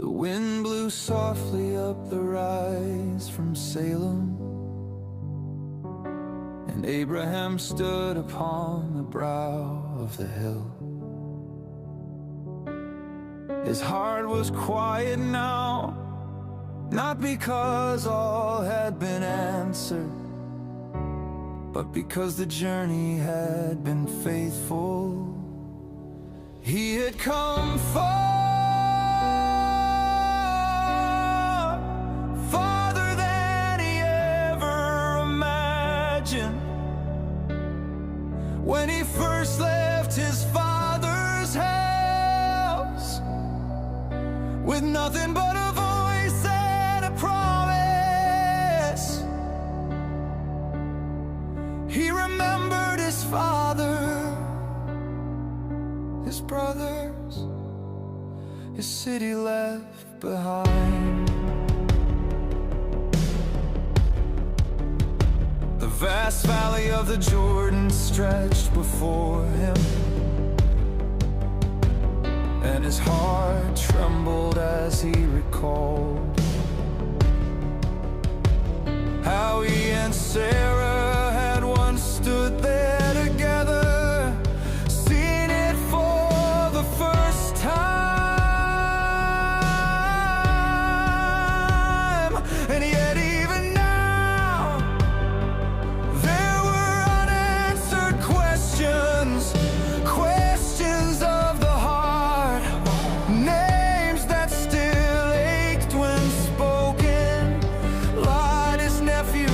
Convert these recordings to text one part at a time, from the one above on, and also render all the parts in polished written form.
The wind blew softly up the rise from Salem, and Abraham stood upon the brow of the hill. His heart was quiet now, not because all had been answered, but because the journey had been faithful. He had come far, farther than he ever imagined, when he first left his father's house, with nothing but a voice and a promise. He remembered his father, his brothers, his city left behind. The vast valley of the Jordan stretched before him, and his heart trembled as he recalled how he and Sarah had once stood there together, seen it for the first time. And yet even now there were unanswered questions, questions of the heart, names that still ached when spoken. Lot, his nephew,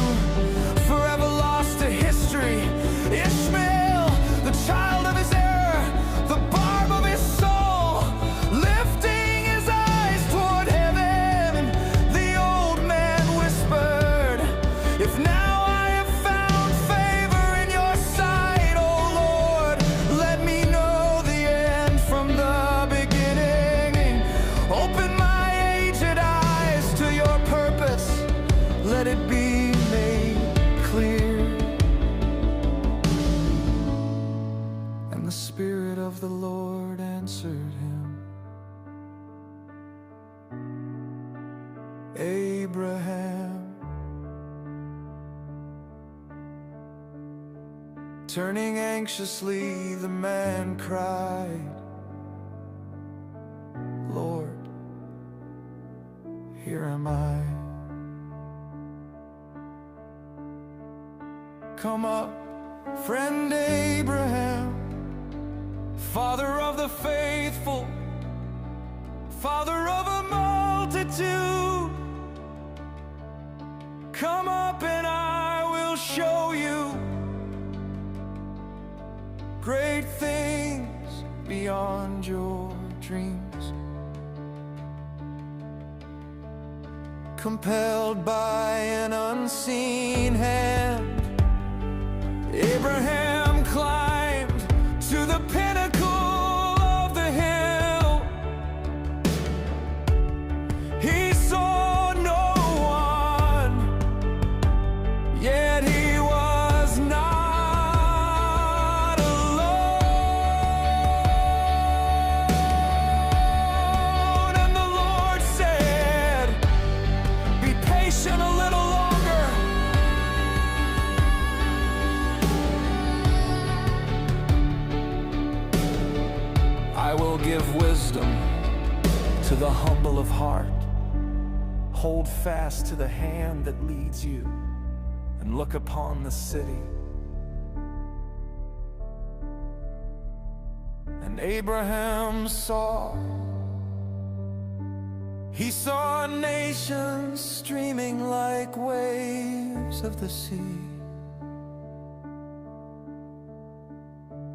forever lost to history. Ishmael, the child of his error, the barb of his soul, lifting his eyes toward heaven. The old man whispered, "If now I have found favor in your sight, O Lord, let me know the end from the beginning. Open my aged eyes to your purpose, let it be made clear." And the Spirit of the Lord answered him, "Abraham." Turning anxiously, the man cried, "Lord, here am I. Come up, friend Abraham, father of the faithful, father of a multitude. Come up and I will show you great things beyond your dreams." Compelled by an unseen hand, Abraham climbed to the pinnacle of the hill. He saw no one, yet he was not alone. And the Lord said, "Be patient a little longer. I will give wisdom to the humble of heart. Hold fast to the hand that leads you, and look upon the city." And Abraham saw, he saw nations streaming like waves of the sea,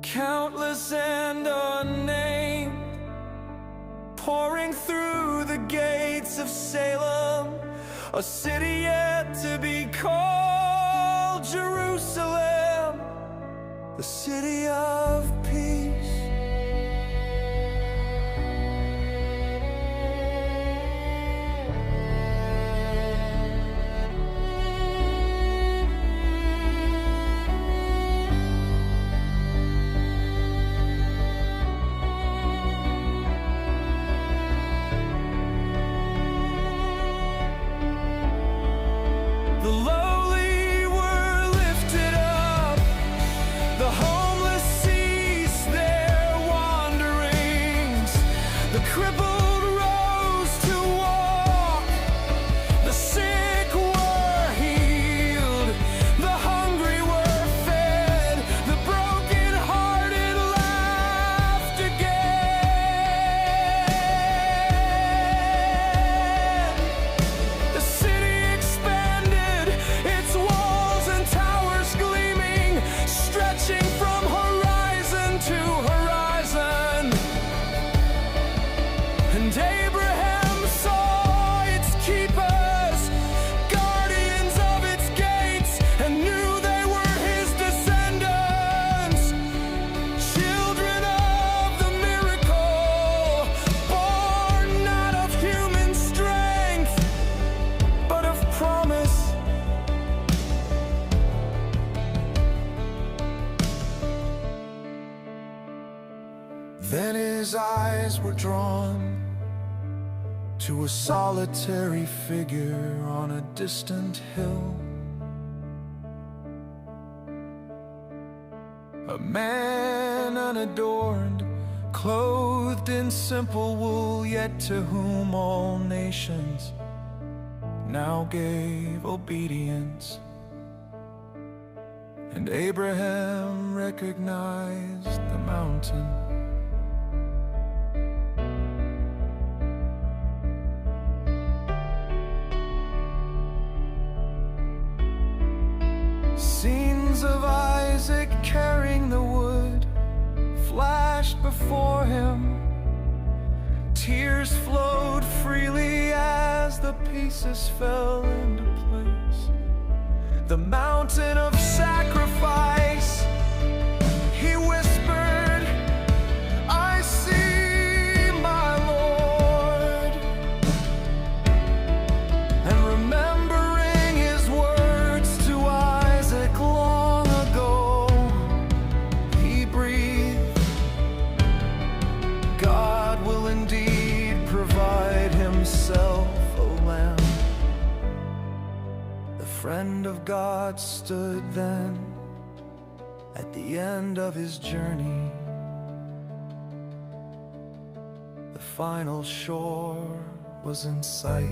countless and unnamed, pouring through the gates of Salem, a city yet to be called Jerusalem, the city of peace. Then his eyes were drawn to a solitary figure on a distant hill. A man unadorned, clothed in simple wool, yet to whom all nations now gave obedience. And Abraham recognized the mountain. Scenes of Isaac carrying the wood flashed before him. Tears flowed freely as the pieces fell into place. The mountain of sacrifice, he whispered, I see my Lord. And remembering his words to Isaac long ago, he breathed, God will indeed provide himself a lamb. The friend of God stood then at the end of his journey. The final shore was in sight.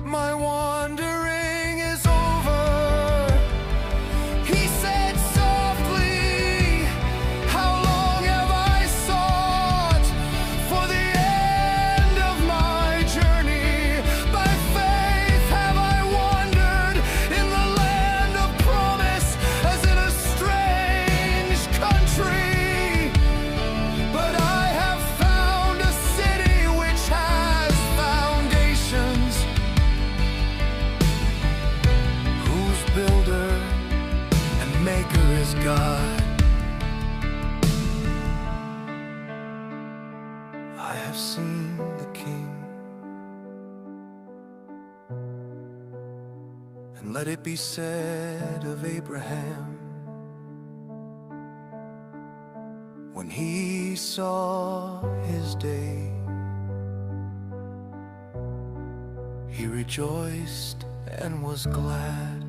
My wandering is over, he said softly. How long have I sought for the end of my journey? By faith have I wandered in the land of promise, as in a strange country. But I have found a city which has foundations, whose builder and maker is God. I have seen the King, and let it be said of Abraham, when he saw his day, he rejoiced and was glad.